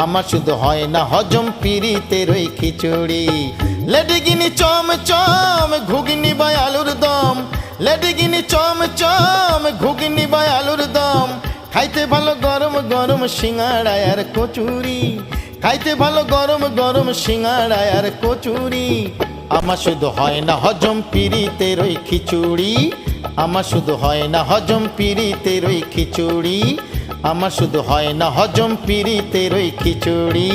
আমার শুধু হয় না হজম পিরিতের ওই খিচুড়ি। লেডিগিনি চম চম ঘুগনি বা আলুর দম, লেডিগিনি চম চম ঘুগনি বা আলুর দম, খাইতে ভালো গরম গরম সিঙ্গাড়া আর কচুরি, খাইতে ভালো গরম গরম সিঙ্গাড়া আর কচুরি। আমার শুধু হয় না হজম পিরিতের ওই খিচুড়ি, আমার শুধু হয় না হজম পিরিতের ওই খিচুড়ি, আমার শুধু হয় না হজম পিরিতের ওই খিচুড়ি।